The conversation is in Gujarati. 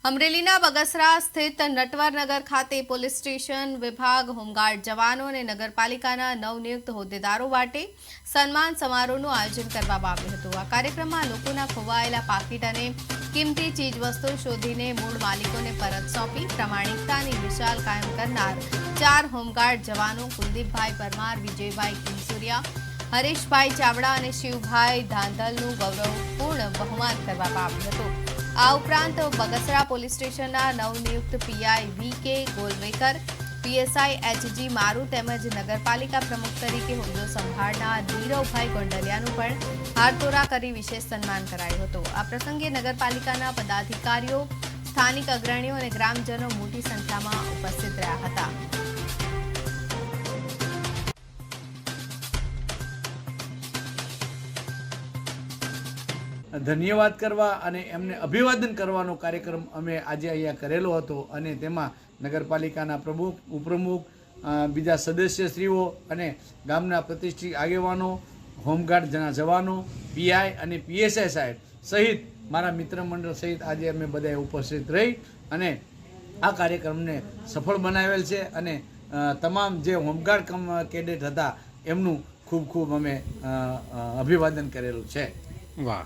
અમરેલીના બગસરા સ્થિત નટવરનગર ખાતે પોલીસ સ્ટેશન વિભાગ, હોમગાર્ડ જવાનો અને નગરપાલિકાના નવનિયુક્ત હોદ્દેદારો માટે સન્માન સમારોહનું આયોજન કરવામાં આવ્યું હતું। આ કાર્યક્રમમાં લોકોના ખોવાયેલા પાકીટ અને કિંમતી ચીજવસ્તુઓ શોધીને મૂળ માલિકોને પરત સોંપી પ્રામાણિકતાની મિસાલ કાયમ કરનાર 4 હોમગાર્ડ જવાનો કુલદીપભાઈ પરમાર, વિજયભાઈ કિંસુરિયા, હરીશભાઈ ચાવડા અને શિવભાઈ ધાંધલનું ગૌરવપૂર્ણ બહુમાન કરવામાં આવ્યું હતું। આ ઉપરાંત બગસરા પોલીસ સ્ટેશનના નવનિયુક્ત પીઆઈ વી.કે. ગોલવેકર, પીએસઆઈ એચ.જી. મારુ તેમજ નગરપાલિકા પ્રમુખ તરીકે હોદ્દો સંભાળનાર નીરવભાઈ ગોંડલિયાનું પણ હારતોરા કરી વિશેષ સન્માન કરાયું હતું। આ પ્રસંગે નગરપાલિકાના પદાધિકારીઓ, સ્થાનિક અગ્રણીઓ અને ગ્રામજનો મોટી સંખ્યામાં ઉપસ્થિત રહ્યા હતા। ધન્યવાદ કરવા અને એમને અભિવાદન કરવાનો કાર્યક્રમ અમે આજે અહીંયા કરેલો હતો અને તેમાં નગરપાલિકાના પ્રમુખ, ઉપપ્રમુખ, બીજા સદસ્યશ્રીઓ અને ગામના પ્રતિષ્ઠિત આગેવાનો, હોમગાર્ડના જવાનો, પીઆઈ અને પીએસઆઈ સાહેબ સહિત મારા મિત્ર મંડળ સહિત આજે અમે બધાએ ઉપસ્થિત રહી અને આ કાર્યક્રમને સફળ બનાવેલ છે અને તમામ જે હોમગાર્ડ કેડેટ હતા એમનું ખૂબ ખૂબ અમે અભિવાદન કરેલું છે। વાહ।